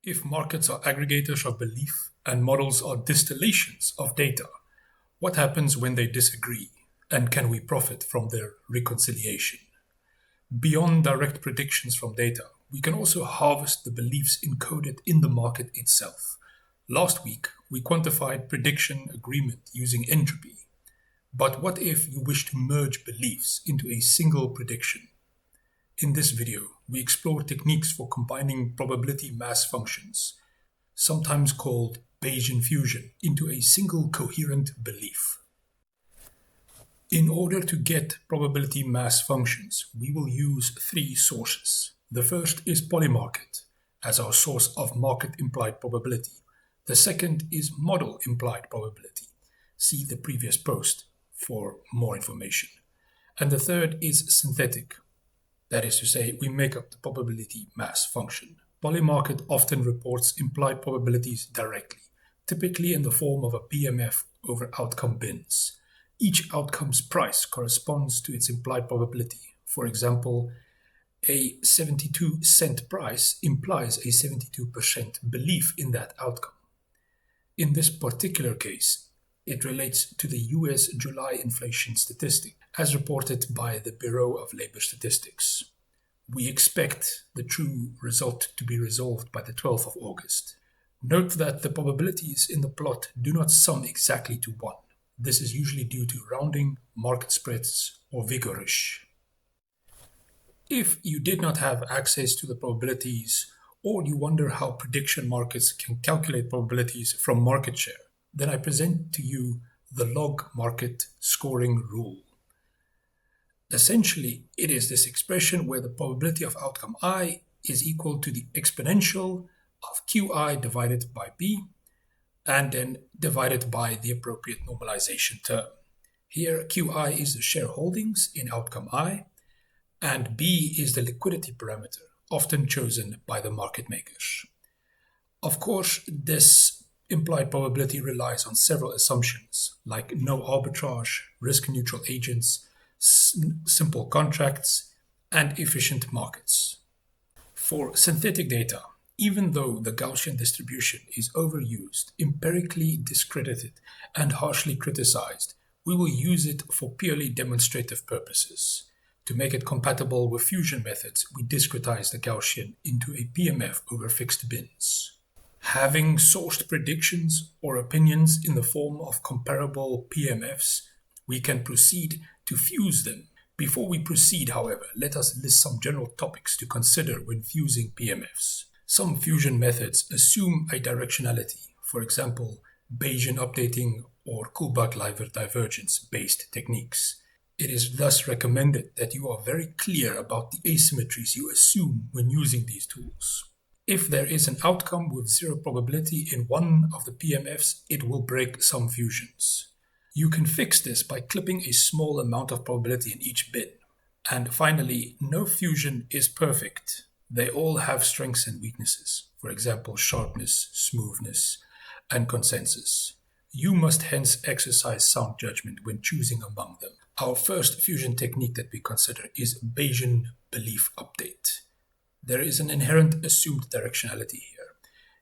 If markets are aggregators of belief and models are distillations of data, what happens when they disagree, and can we profit from their reconciliation? Beyond direct predictions from data, we can also harvest the beliefs encoded in the market itself. Last week, we quantified prediction agreement using entropy. But what if you wish to merge beliefs into a single prediction? In this video, we explore techniques for combining probability mass functions, sometimes called Bayesian Fusion, into a single coherent belief. In order to get probability mass functions, we will use three sources. The first is PolyMarket, as our source of market-implied probability. The second is model-implied probability. See the previous post for more information. And the third is synthetic. That is to say, we make up the probability mass function. PolyMarket often reports implied probabilities directly, typically in the form of a PMF over outcome bins. Each outcome's price corresponds to its implied probability. For example, a 72-cent price implies a 72% belief in that outcome. In this particular case, it relates to the US July inflation statistic, as reported by the Bureau of Labor Statistics. We expect the true result to be resolved by the 12th of August. Note that the probabilities in the plot do not sum exactly to 1. This is usually due to rounding, market spreads, or vigorish. If you did not have access to the probabilities, or you wonder how prediction markets can calculate probabilities from market share, then I present to you the LogMarket scoring rule. Essentially, it is this expression where the probability of outcome I is equal to the exponential of Qi divided by B, and then divided by the appropriate normalization term. Here, Qi is the shareholdings in outcome I, and B is the liquidity parameter, often chosen by the market makers. Of course, this implied probability relies on several assumptions, like no arbitrage, risk-neutral agents, simple contracts, and efficient markets. For synthetic data, even though the Gaussian distribution is overused, empirically discredited, and harshly criticized, we will use it for purely demonstrative purposes. To make it compatible with fusion methods, we discretize the Gaussian into a PMF over fixed bins. Having sourced predictions or opinions in the form of comparable PMFs, we can proceed to fuse them. Before we proceed, however, let us list some general topics to consider when fusing PMFs. Some fusion methods assume a directionality, for example, Bayesian updating or Kullback-Leibler divergence-based techniques. It is thus recommended that you are very clear about the asymmetries you assume when using these tools. If there is an outcome with zero probability in one of the PMFs, it will break some fusions. You can fix this by clipping a small amount of probability in each bin. And finally, no fusion is perfect. They all have strengths and weaknesses, for example, sharpness, smoothness, and consensus. You must hence exercise sound judgment when choosing among them. Our first fusion technique that we consider is Bayesian belief update. There is an inherent assumed directionality here.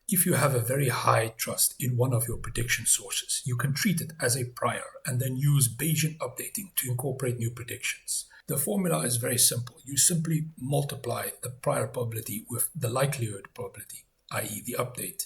If you have a very high trust in one of your prediction sources, you can treat it as a prior and then use Bayesian updating to incorporate new predictions. The formula is very simple. You simply multiply the prior probability with the likelihood probability, i.e. the update,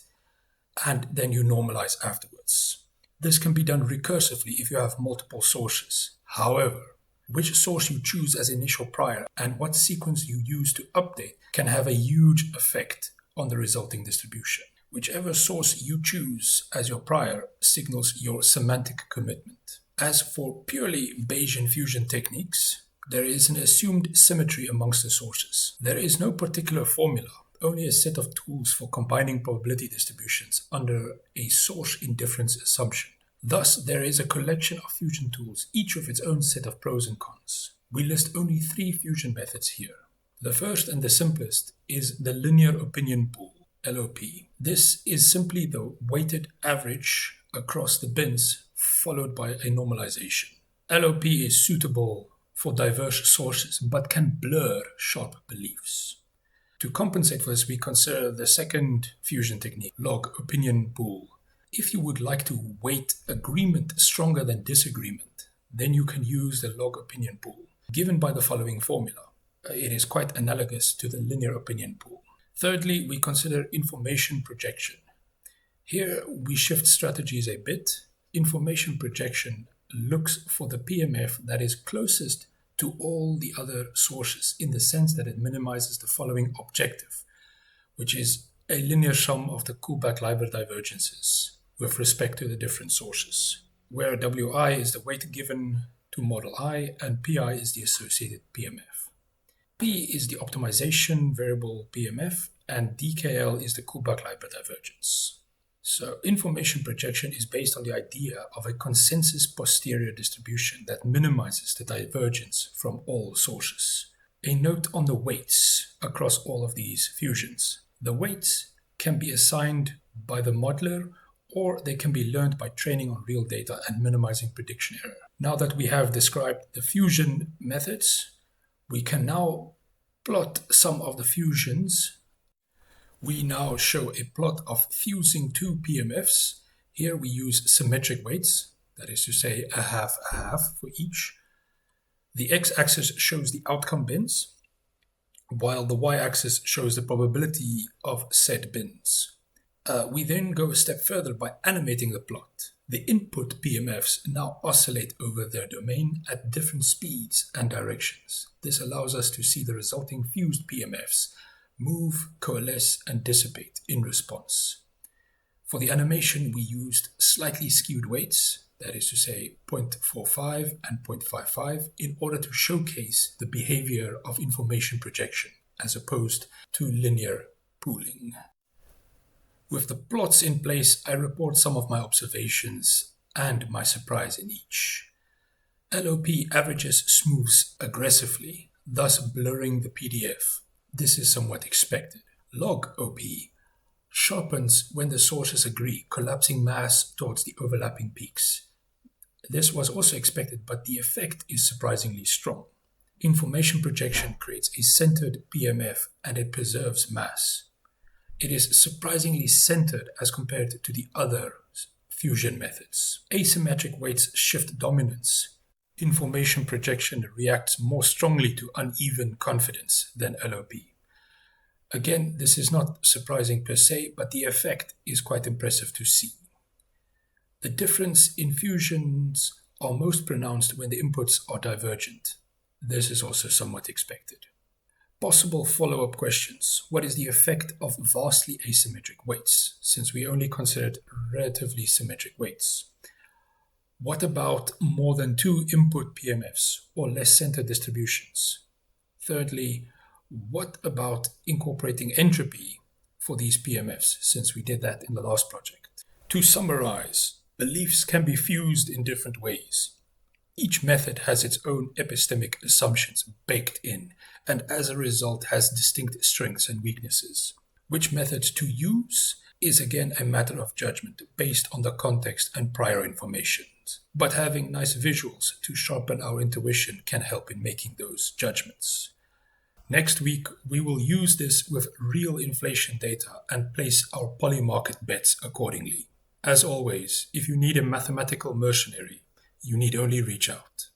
and then you normalize afterwards. This can be done recursively if you have multiple sources. However, which source you choose as initial prior and what sequence you use to update can have a huge effect on the resulting distribution. Whichever source you choose as your prior signals your semantic commitment. As for purely Bayesian fusion techniques, there is an assumed symmetry amongst the sources. There is no particular formula, only a set of tools for combining probability distributions under a source indifference assumption. Thus, there is a collection of fusion tools, each with its own set of pros and cons. We list only 3 fusion methods here. The first and the simplest is the linear opinion pool, LOP. This is simply the weighted average across the bins followed by a normalization. LOP is suitable for diverse sources but can blur sharp beliefs. To compensate for this, we consider the second fusion technique, log opinion pool. If you would like to weight agreement stronger than disagreement, then you can use the log opinion pool, given by the following formula. It is quite analogous to the linear opinion pool. Thirdly, we consider information projection. Here we shift strategies a bit. Information projection looks for the PMF that is closest to all the other sources in the sense that it minimizes the following objective, which is a linear sum of the Kullback-Leibler divergences with respect to the different sources, where Wi is the weight given to model I and Pi is the associated PMF. P is the optimization variable PMF and DKL is the Kullback-Leibler divergence. So information projection is based on the idea of a consensus posterior distribution that minimizes the divergence from all sources. A note on the weights across all of these fusions. The weights can be assigned by the modeler or they can be learned by training on real data and minimizing prediction error. Now that we have described the fusion methods, we can now plot some of the fusions. We now show a plot of fusing two PMFs. Here we use symmetric weights, that is to say a half for each. The x-axis shows the outcome bins, while the y-axis shows the probability of said bins. We then go a step further by animating the plot. The input PMFs now oscillate over their domain at different speeds and directions. This allows us to see the resulting fused PMFs move, coalesce, and dissipate in response. For the animation, we used slightly skewed weights, that is to say 0.45 and 0.55, in order to showcase the behavior of information projection as opposed to linear pooling. With the plots in place, I report some of my observations and my surprise in each. LOP averages smooths aggressively, thus blurring the PDF. This is somewhat expected. LogOP sharpens when the sources agree, collapsing mass towards the overlapping peaks. This was also expected, but the effect is surprisingly strong. Information projection creates a centered PMF and it preserves mass. It is surprisingly centered as compared to the other fusion methods. Asymmetric weights shift dominance. Information projection reacts more strongly to uneven confidence than LOP. Again, this is not surprising per se, but the effect is quite impressive to see. The difference in fusions are most pronounced when the inputs are divergent. This is also somewhat expected. Possible follow-up questions. What is the effect of vastly asymmetric weights, since we only considered relatively symmetric weights? What about more than two input PMFs or less centered distributions? Thirdly, what about incorporating entropy for these PMFs, since we did that in the last project? To summarize, beliefs can be fused in different ways. Each method has its own epistemic assumptions baked in, and as a result has distinct strengths and weaknesses. Which methods to use is again a matter of judgment based on the context and prior information. But having nice visuals to sharpen our intuition can help in making those judgments. Next week, we will use this with real inflation data and place our PolyMarket bets accordingly. As always, if you need a mathematical mercenary, you need only reach out.